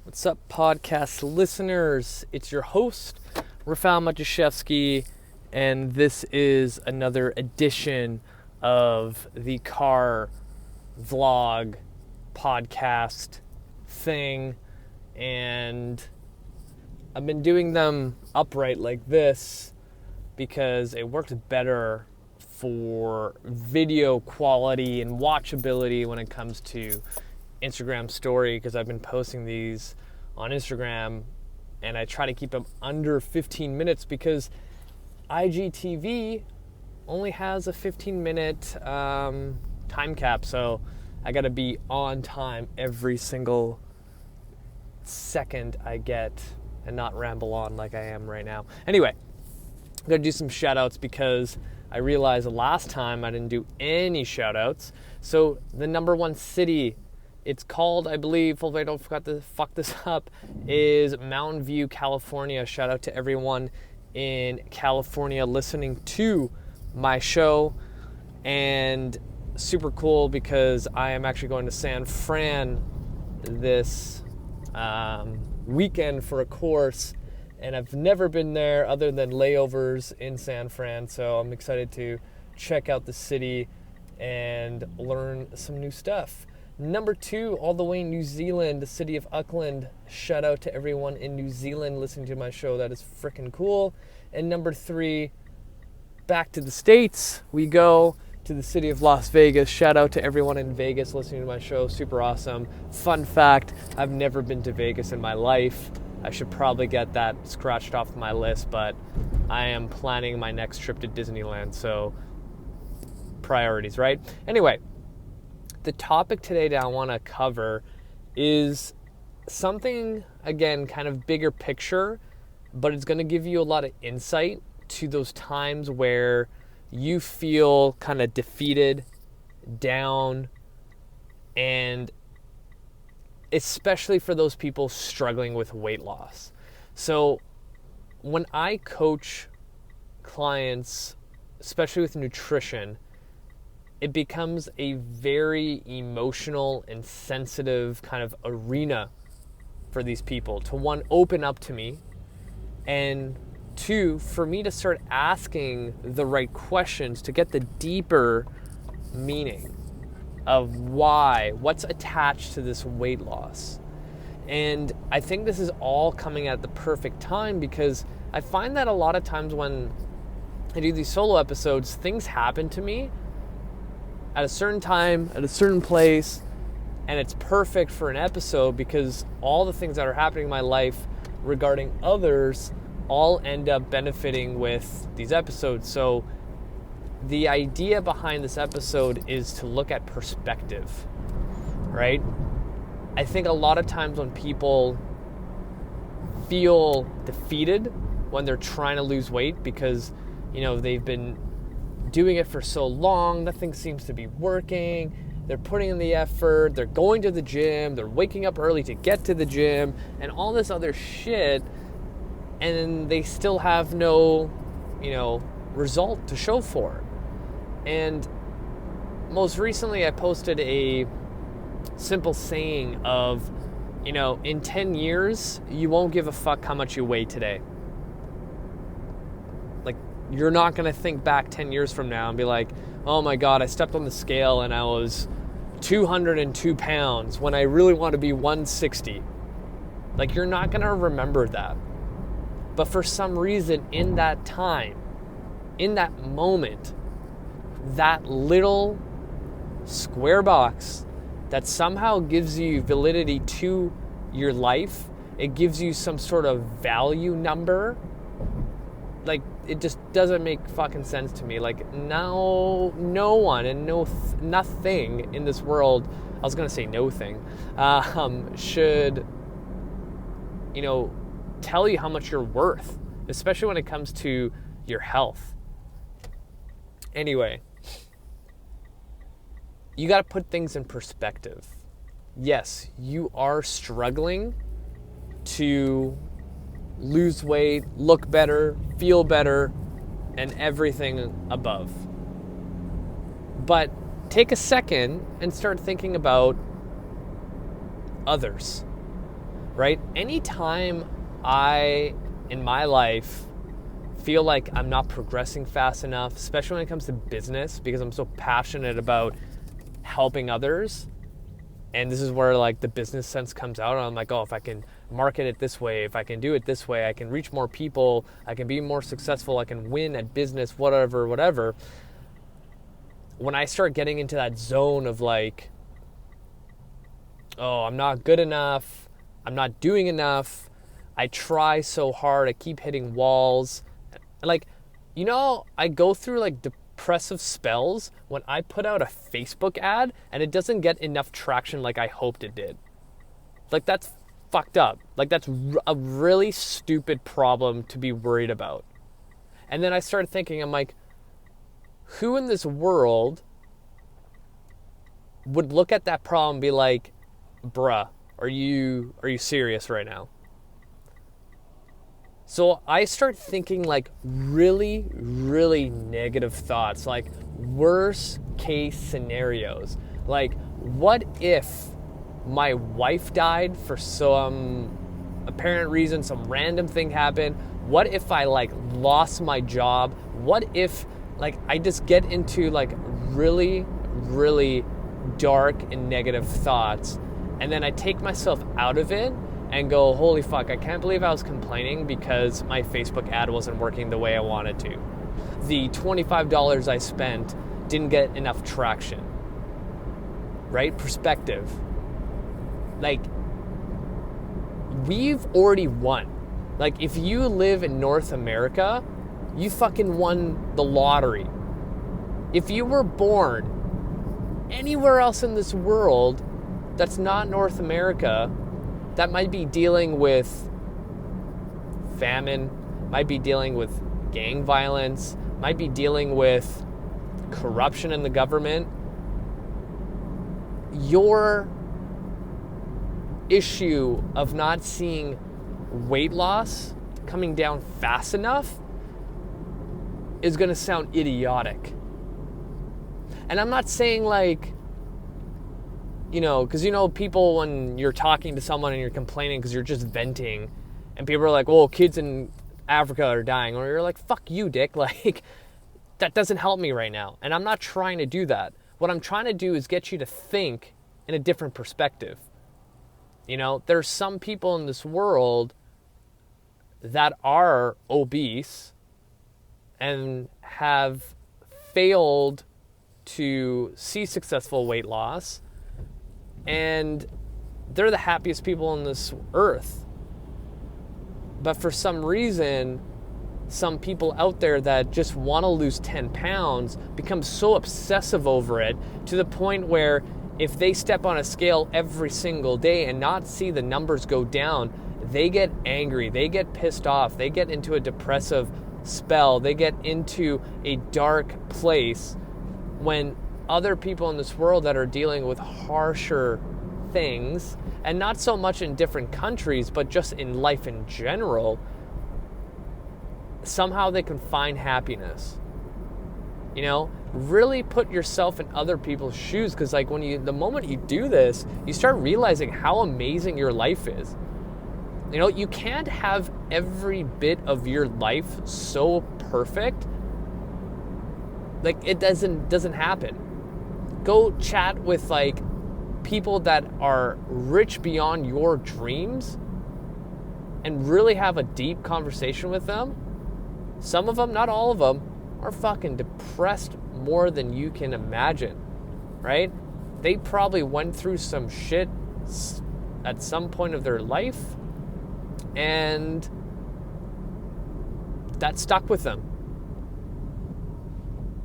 What's up, podcast listeners? It's your host, Rafal Matuszewski, and this is another edition of the car vlog podcast thing. And I've been doing them upright like this because it works better for video quality and watchability when it comes to Instagram story, because I've been posting these on Instagram and I try to keep them under 15 minutes because IGTV only has a 15-minute time cap, so I gotta be on time every single second I get and not ramble on like I am right now. Anyway, I'm gonna do some shout outs because I realized the last time I didn't do any shout outs. So the number one city, it's called, I believe, hopefully I don't forget to fuck this up, is Mountain View, California. Shout out to everyone in California listening to my show. And super cool because I am actually going to San Fran this weekend for a course. And I've never been there other than layovers in San Fran. So I'm excited to check out the city and learn some new stuff. Number 2, all the way in New Zealand, the city of Auckland. Shout out to everyone in New Zealand listening to my show. That is freaking cool. And number 3, back to the States we go, to the city of Las Vegas. Shout out to everyone in Vegas listening to my show. Super awesome. Fun fact, I've never been to Vegas in my life. I should probably get that scratched off my list, but I am planning my next trip to Disneyland, so priorities, right? Anyway, the topic today that I want to cover is something, again, kind of bigger picture, but it's going to give you a lot of insight to those times where you feel kind of defeated, down, and especially for those people struggling with weight loss. So when I coach clients, especially with nutrition, it becomes a very emotional and sensitive kind of arena for these people to, one, open up to me, and 2, for me to start asking the right questions to get the deeper meaning of why, what's attached to this weight loss. And I think this is all coming at the perfect time because I find that a lot of times when I do these solo episodes, things happen to me at a certain time, at a certain place, and it's perfect for an episode because all the things that are happening in my life regarding others all end up benefiting with these episodes. So the idea behind this episode is to look at perspective, right? I think a lot of times when people feel defeated when they're trying to lose weight because, you know, they've been doing it for so long, nothing seems to be working, they're putting in the effort, they're going to the gym, they're waking up early to get to the gym, and all this other shit, and they still have no, result to show for it. And most recently I posted a simple saying of, in 10 years, you won't give a fuck how much you weigh today. Like, you're not going to think back 10 years from now and be like, oh my God, I stepped on the scale and I was 202 pounds when I really want to be 160. Like, you're not going to remember that. But for some reason, in that time, in that moment, that little square box that somehow gives you validity to your life, it gives you some sort of value number. Like, it just doesn't make fucking sense to me. Like, no one and nothing in this world, I was gonna say no thing, should, tell you how much you're worth, especially when it comes to your health. Anyway, you got to put things in perspective. Yes, you are struggling to lose weight, look better, feel better, and everything above. But take a second and start thinking about others, right? Anytime I, in my life, feel like I'm not progressing fast enough, especially when it comes to business, because I'm so passionate about helping others, and this is where like the business sense comes out. And I'm like, oh, if I can market it this way, if I can do it this way, I can reach more people, I can be more successful, I can win at business, whatever. When I start getting into that zone of like, oh, I'm not good enough, I'm not doing enough, I try so hard, I keep hitting walls. Like, you know, I go through like depressive spells when I put out a Facebook ad and it doesn't get enough traction like I hoped it did. Like, that's fucked up. Like, that's a really stupid problem to be worried about. And then I started thinking, I'm like, who in this world would look at that problem and be like, bruh, are you serious right now? So I start thinking like really, really negative thoughts, like worst case scenarios. Like, what if my wife died for some apparent reason, some random thing happened? What if I like lost my job? What if like I just get into like really, really dark and negative thoughts, and then I take myself out of it and go, holy fuck, I can't believe I was complaining because my Facebook ad wasn't working the way I wanted to. The $25 I spent didn't get enough traction. Right? Perspective. Like, we've already won. Like, if you live in North America, you fucking won the lottery. If you were born anywhere else in this world that's not North America, that might be dealing with famine, might be dealing with gang violence, might be dealing with corruption in the government. Your issue of not seeing weight loss coming down fast enough is going to sound idiotic. And I'm not saying like, you know, because you know people, when you're talking to someone and you're complaining because you're just venting, and people are like, well, kids in Africa are dying, or you're like, fuck you, dick, like, that doesn't help me right now. And I'm not trying to do that. What I'm trying to do is get you to think in a different perspective. You know, there's some people in this world that are obese and have failed to see successful weight loss, and they're the happiest people on this earth. But for some reason, some people out there that just want to lose 10 pounds become so obsessive over it to the point where if they step on a scale every single day and not see the numbers go down, they get angry, they get pissed off, they get into a depressive spell, they get into a dark place, when other people in this world that are dealing with harsher things, and not so much in different countries, but just in life in general, somehow they can find happiness. You know, really put yourself in other people's shoes, because like the moment you do this, you start realizing how amazing your life is. You know, you can't have every bit of your life so perfect. Like, it doesn't happen. Go chat with like people that are rich beyond your dreams and really have a deep conversation with them. Some of them, not all of them, are fucking depressed more than you can imagine, right? They probably went through some shit at some point of their life, and that stuck with them.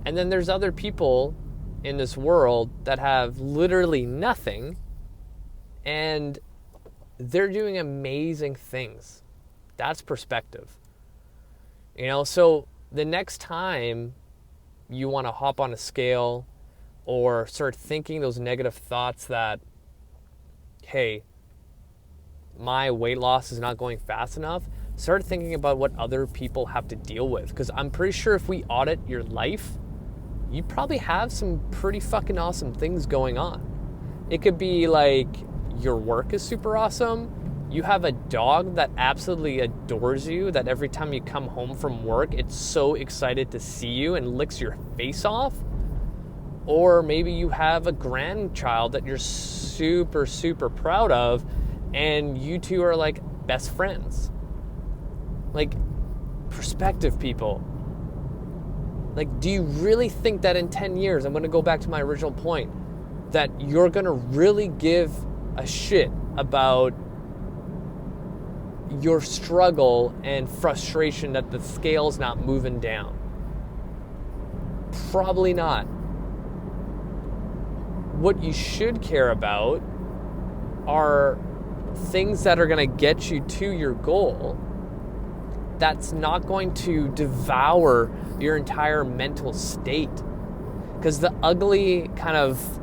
And then there's other people in this world that have literally nothing, and they're doing amazing things. That's perspective. You know, so the next time you want to hop on a scale or start thinking those negative thoughts that, hey, my weight loss is not going fast enough, start thinking about what other people have to deal with. Because I'm pretty sure if we audit your life, you probably have some pretty fucking awesome things going on. It could be like your work is super awesome. You have a dog that absolutely adores you, that every time you come home from work, it's so excited to see you and licks your face off. Or maybe you have a grandchild that you're super, super proud of, and you two are like best friends. Like, perspective, people. Like, do you really think that in 10 years, I'm going to go back to my original point, that you're going to really give a shit about your struggle and frustration that the scale's not moving down? Probably not. What you should care about are things that are going to get you to your goal, that's not going to devour your entire mental state. Because the ugly kind of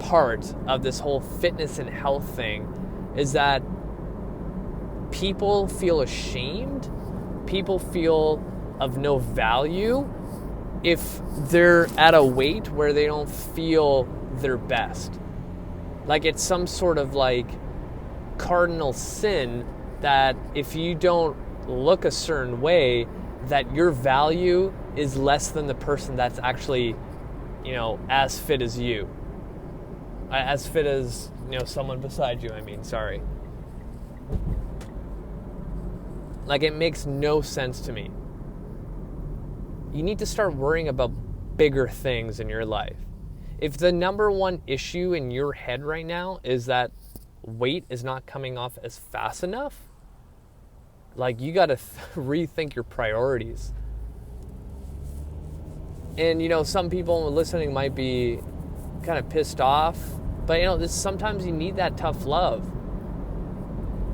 part of this whole fitness and health thing is that people feel ashamed, people feel of no value if they're at a weight where they don't feel their best. Like it's some sort of like cardinal sin that if you don't look a certain way, that your value is less than the person that's actually, as fit as you. As fit as, someone beside you, sorry. Like, it makes no sense to me. You need to start worrying about bigger things in your life. If the number one issue in your head right now is that weight is not coming off as fast enough, like, you got to rethink your priorities. And, some people listening might be kind of pissed off, but, sometimes you need that tough love.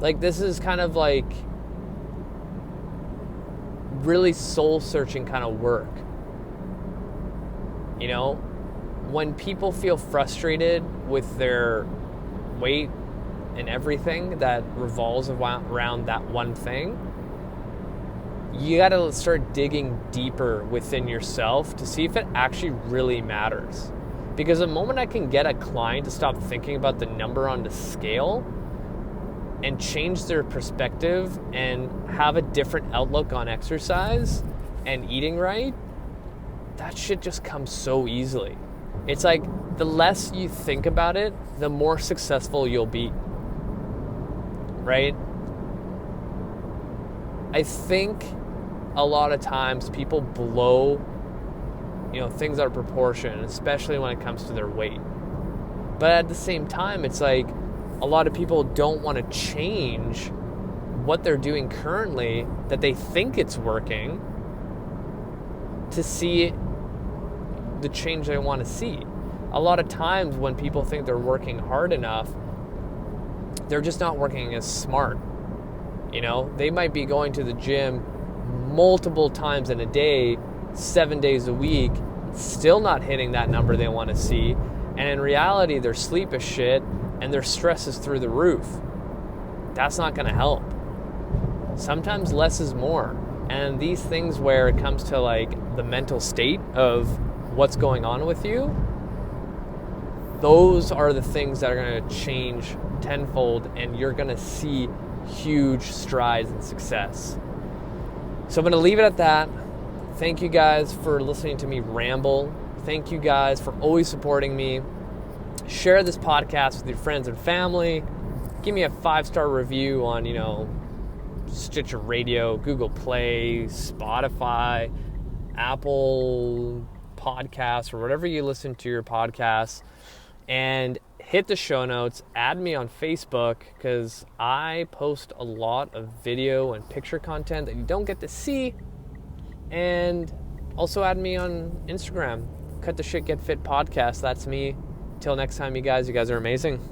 Like, this is kind of like really soul-searching kind of work. When people feel frustrated with their weight and everything that revolves around that one thing, you got to start digging deeper within yourself to see if it actually really matters. Because the moment I can get a client to stop thinking about the number on the scale and change their perspective and have a different outlook on exercise and eating right, that shit just comes so easily. It's like the less you think about it, the more successful you'll be. Right? I think a lot of times people blow, things out of proportion, especially when it comes to their weight. But at the same time, it's like a lot of people don't want to change what they're doing currently that they think it's working to see the change they want to see. A lot of times when people think they're working hard enough, they're just not working as smart. They might be going to the gym multiple times in a day, 7 days a week, still not hitting that number they want to see. And in reality, their sleep is shit and their stress is through the roof. That's not going to help. Sometimes less is more. And these things where it comes to like the mental state of what's going on with you, those are the things that are going to change tenfold, and you're going to see huge strides in success. So I'm going to leave it at that. Thank you guys for listening to me ramble. Thank you guys for always supporting me. Share this podcast with your friends and family. Give me a 5-star review on, Stitcher Radio, Google Play, Spotify, Apple Podcasts, or whatever you listen to your podcasts. And hit the show notes. Add me on Facebook, because I post a lot of video and picture content that you don't get to see. And also add me on Instagram. Cut the Shit Get Fit podcast. That's me. Till next time, you guys are amazing.